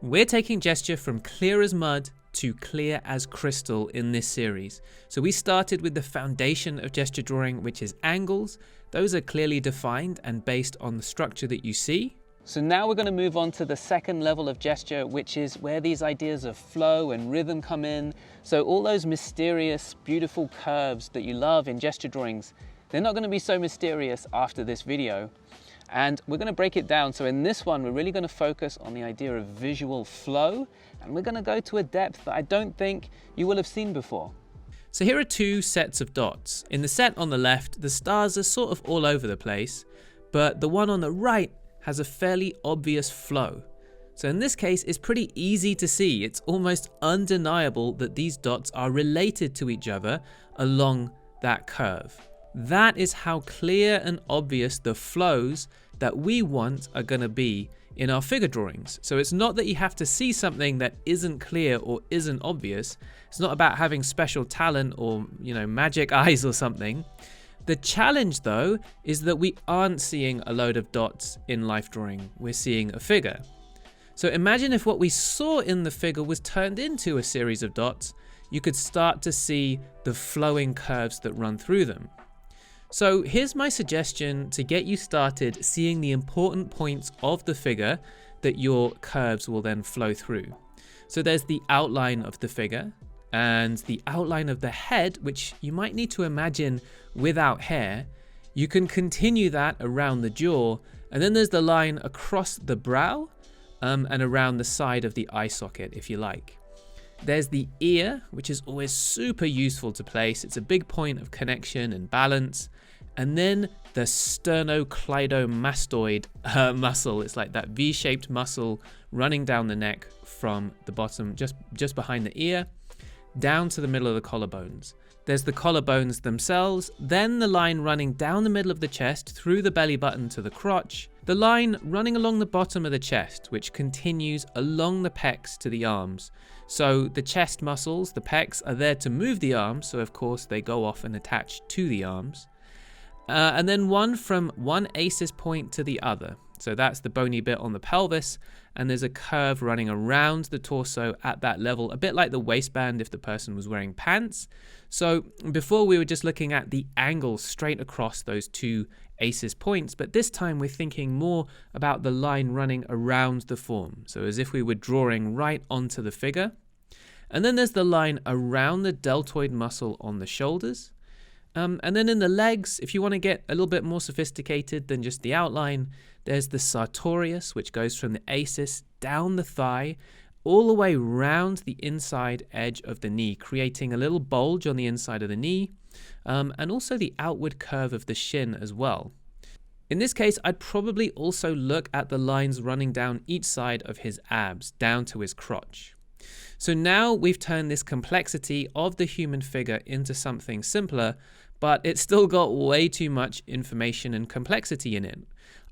We're taking gesture from clear as mud to clear as crystal in this series. So we started with the foundation of gesture drawing, which is angles. Those are clearly defined and based on the structure that you see. So now we're going to move on to the second level of gesture, which is where these ideas of flow and rhythm come in. So all those mysterious, beautiful curves that you love in gesture drawings, they're not going to be so mysterious after this video. And we're going to break it down. So in this one, we're really going to focus on the idea of visual flow, and we're going to go to a depth that I don't think you will have seen before. So here are two sets of dots. In the set on the left, the stars are sort of all over the place, but the one on the right has a fairly obvious flow. So in this case, it's pretty easy to see. It's almost undeniable that these dots are related to each other along that curve. That is how clear and obvious the flows that we want are going to be in our figure drawings. So it's not that you have to see something that isn't clear or isn't obvious. It's not about having special talent or, magic eyes or something. The challenge though is that we aren't seeing a load of dots in life drawing. We're seeing a figure. So imagine if what we saw in the figure was turned into a series of dots. You could start to see the flowing curves that run through them. So here's my suggestion to get you started seeing the important points of the figure that your curves will then flow through. So there's the outline of the figure and the outline of the head, which you might need to imagine without hair. You can continue that around the jaw, and then there's the line across the brow and around the side of the eye socket, if you like. There's the ear, which is always super useful to place. It's a big point of connection and balance. And then the sternocleidomastoid muscle. It's like that V-shaped muscle running down the neck from the bottom, just behind the ear, down to the middle of the collarbones. There's the collarbones themselves, then the line running down the middle of the chest through the belly button to the crotch, the line running along the bottom of the chest, which continues along the pecs to the arms. So the chest muscles, the pecs, are there to move the arms, so of course they go off and attach to the arms. And then one from one aces point to the other. So that's the bony bit on the pelvis, and there's a curve running around the torso at that level, a bit like the waistband if the person was wearing pants. So before we were just looking at the angle straight across those two aces points, but this time we're thinking more about the line running around the form. So as if we were drawing right onto the figure. And then there's the line around the deltoid muscle on the shoulders. And then in the legs, if you want to get a little bit more sophisticated than just the outline, there's the Sartorius, which goes from the aces down the thigh, all the way round the inside edge of the knee, creating a little bulge on the inside of the knee, and also the outward curve of the shin as well. In this case, I'd probably also look at the lines running down each side of his abs, down to his crotch. So now we've turned this complexity of the human figure into something simpler, but it's still got way too much information and complexity in it.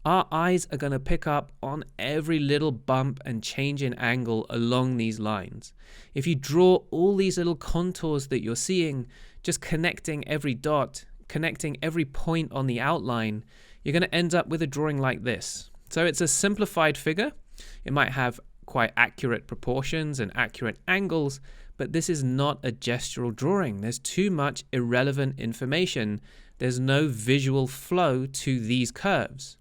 Our eyes are going to pick up on every little bump and change in angle along these lines. If you draw all these little contours that you're seeing, just connecting every dot, connecting every point on the outline, you're going to end up with a drawing like this. So it's a simplified figure. It might have quite accurate proportions and accurate angles, but this is not a gestural drawing. There's too much irrelevant information. There's no visual flow to these curves.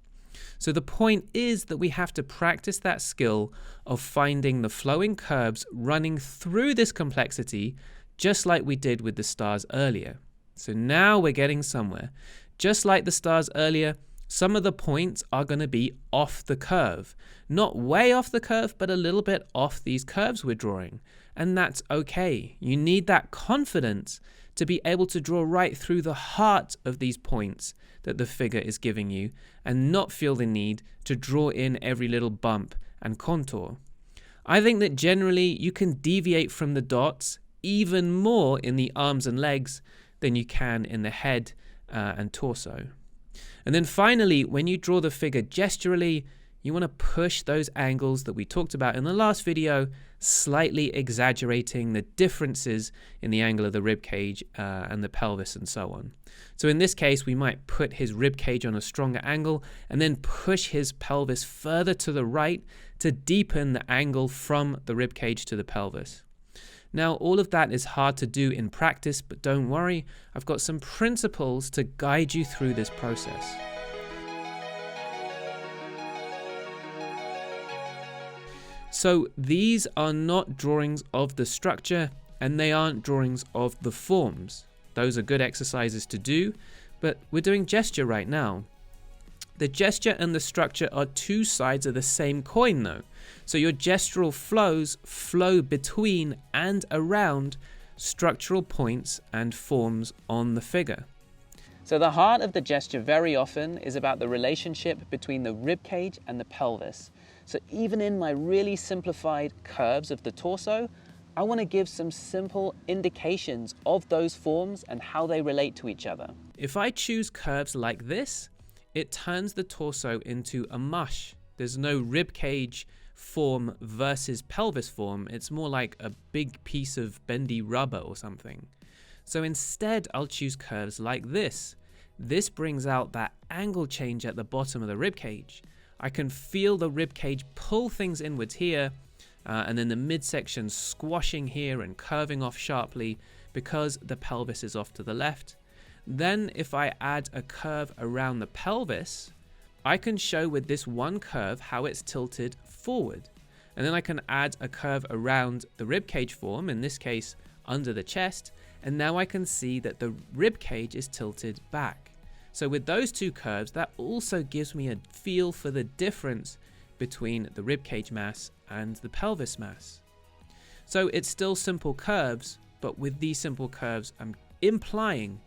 So the point is that we have to practice that skill of finding the flowing curves running through this complexity, just like we did with the stars earlier. So now we're getting somewhere. Just like the stars earlier, some of the points are going to be off the curve. Not way off the curve, but a little bit off these curves we're drawing. And that's okay. You need that confidence to be able to draw right through the heart of these points that the figure is giving you and not feel the need to draw in every little bump and contour. I think that generally you can deviate from the dots even more in the arms and legs than you can in the head and torso. And then finally, when you draw the figure gesturally, You want to push those angles that we talked about in the last video, slightly exaggerating the differences in the angle of the rib cage and the pelvis and so on. So in this case, we might put his rib cage on a stronger angle and then push his pelvis further to the right to deepen the angle from the rib cage to the pelvis. Now, all of that is hard to do in practice, but don't worry, I've got some principles to guide you through this process. So these are not drawings of the structure, and they aren't drawings of the forms. Those are good exercises to do, but we're doing gesture right now. The gesture and the structure are two sides of the same coin though. So your gestural flows flow between and around structural points and forms on the figure. So the heart of the gesture very often is about the relationship between the rib cage and the pelvis. So even in my really simplified curves of the torso, I want to give some simple indications of those forms and how they relate to each other. If I choose curves like this, it turns the torso into a mush. There's no rib cage form versus pelvis form. It's more like a big piece of bendy rubber or something. So instead, I'll choose curves like this. This brings out that angle change at the bottom of the rib cage. I can feel the rib cage pull things inwards here, and then the midsection squashing here and curving off sharply because the pelvis is off to the left. Then if I add a curve around the pelvis, I can show with this one curve how it's tilted forward. And then I can add a curve around the rib cage form, in this case under the chest, and now I can see that the rib cage is tilted back. So with those two curves, that also gives me a feel for the difference between the rib cage mass and the pelvis mass. So it's still simple curves, but with these simple curves, I'm implying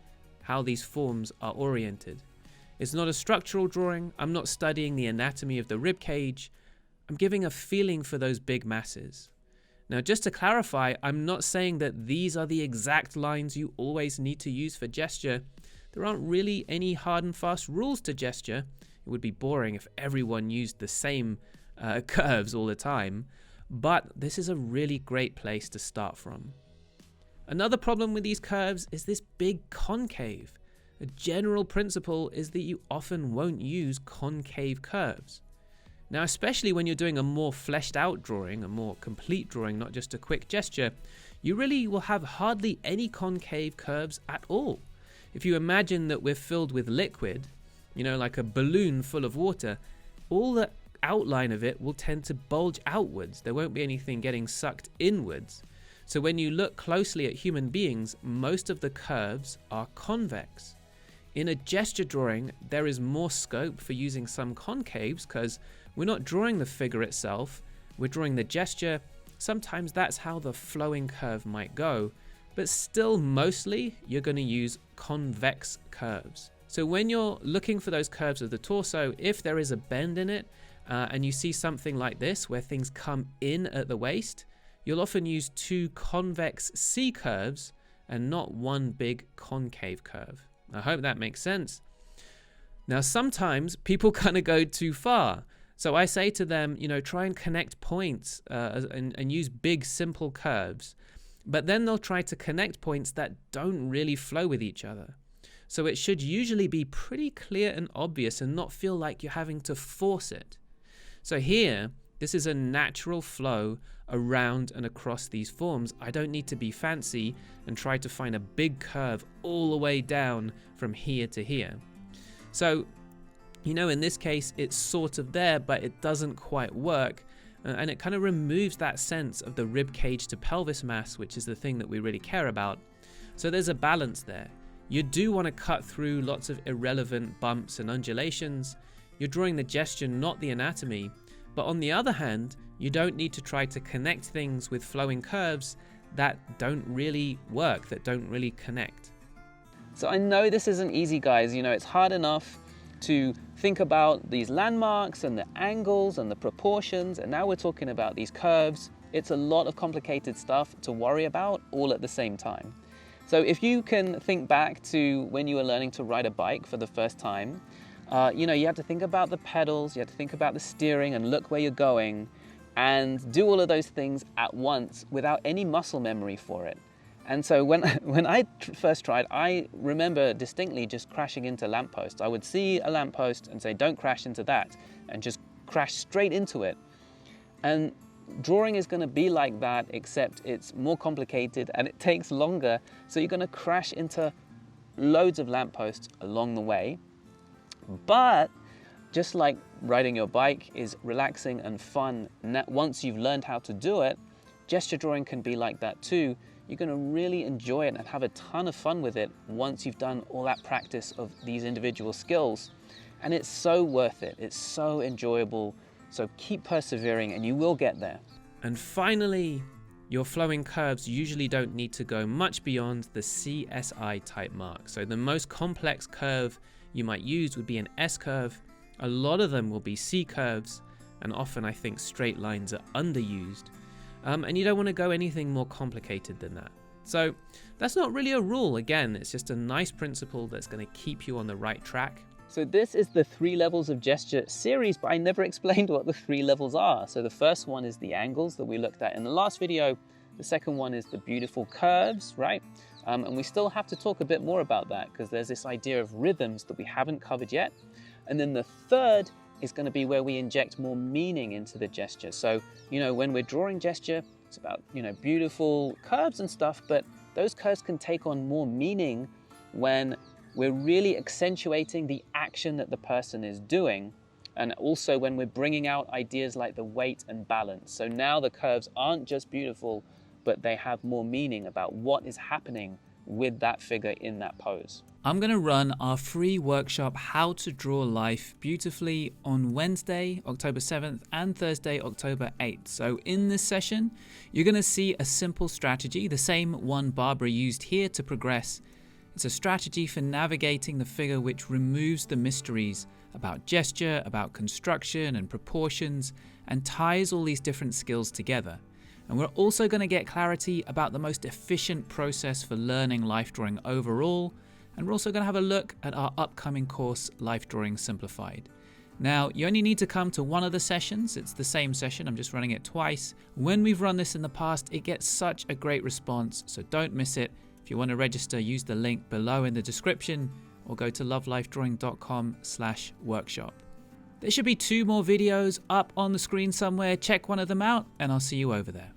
how these forms are oriented. It's not a structural drawing. I'm not studying the anatomy of the rib cage. I'm giving a feeling for those big masses. Now, just to clarify, I'm not saying that these are the exact lines you always need to use for gesture. There aren't really any hard and fast rules to gesture. It would be boring if everyone used the same curves all the time, but this is a really great place to start from. Another problem with these curves is this big concave. A general principle is that you often won't use concave curves. Now, especially when you're doing a more fleshed out drawing, a more complete drawing, not just a quick gesture, you really will have hardly any concave curves at all. If you imagine that we're filled with liquid, like a balloon full of water, all the outline of it will tend to bulge outwards. There won't be anything getting sucked inwards. So when you look closely at human beings, most of the curves are convex. In a gesture drawing, there is more scope for using some concaves because we're not drawing the figure itself, we're drawing the gesture. Sometimes that's how the flowing curve might go, but still mostly you're going to use convex curves. So when you're looking for those curves of the torso, if there is a bend in it and you see something like this where things come in at the waist, you'll often use two convex C curves and not one big concave curve. I hope that makes sense. Now, sometimes people kind of go too far. So I say to them, try and connect points and use big, simple curves. But then they'll try to connect points that don't really flow with each other. So it should usually be pretty clear and obvious and not feel like you're having to force it. So here, this is a natural flow around and across these forms. I don't need to be fancy and try to find a big curve all the way down from here to here. So, in this case, it's sort of there, but it doesn't quite work. And it kind of removes that sense of the rib cage to pelvis mass, which is the thing that we really care about. So there's a balance there. You do want to cut through lots of irrelevant bumps and undulations. You're drawing the gesture, not the anatomy. But on the other hand, you don't need to try to connect things with flowing curves that don't really work, that don't really connect. So I know this isn't easy, guys. It's hard enough to think about these landmarks and the angles and the proportions, and now we're talking about these curves. It's a lot of complicated stuff to worry about all at the same time. So if you can think back to when you were learning to ride a bike for the first time, You have to think about the pedals, you have to think about the steering and look where you're going, and do all of those things at once without any muscle memory for it. And so when I first tried, I remember distinctly just crashing into lampposts. I would see a lamppost and say, don't crash into that, and just crash straight into it. And drawing is going to be like that, except it's more complicated and it takes longer. So you're going to crash into loads of lampposts along the way. But just like riding your bike is relaxing and fun, once you've learned how to do it, gesture drawing can be like that too. You're going to really enjoy it and have a ton of fun with it once you've done all that practice of these individual skills. And it's so worth it. It's so enjoyable. So keep persevering and you will get there. And finally, your flowing curves usually don't need to go much beyond the CSI type mark. So the most complex curve you might use would be an S curve. A lot of them will be C curves, and often I think straight lines are underused. And you don't want to go anything more complicated than that. So that's not really a rule. Again, it's just a nice principle that's going to keep you on the right track. So this is the 3 levels of gesture series, but I never explained what the 3 levels are. So the first one is the angles that we looked at in the last video. The second one is the beautiful curves, right? And we still have to talk a bit more about that because there's this idea of rhythms that we haven't covered yet. And then the third is going to be where we inject more meaning into the gesture. So, when we're drawing gesture, it's about, beautiful curves and stuff, but those curves can take on more meaning when we're really accentuating the action that the person is doing. And also when we're bringing out ideas like the weight and balance. So now the curves aren't just beautiful, but they have more meaning about what is happening with that figure in that pose. I'm going to run our free workshop, How to Draw Life Beautifully, on Wednesday, October 7th and Thursday, October 8th. So in this session, you're going to see a simple strategy, the same one Barbara used here to progress. It's a strategy for navigating the figure which removes the mysteries about gesture, about construction and proportions, and ties all these different skills together. And we're also going to get clarity about the most efficient process for learning life drawing overall. And we're also going to have a look at our upcoming course, Life Drawing Simplified. Now, you only need to come to one of the sessions. It's the same session. I'm just running it twice. When we've run this in the past, it gets such a great response, so don't miss it. If you want to register, use the link below in the description or go to lovelifedrawing.com/workshop. There should be 2 more videos up on the screen somewhere. Check one of them out and I'll see you over there.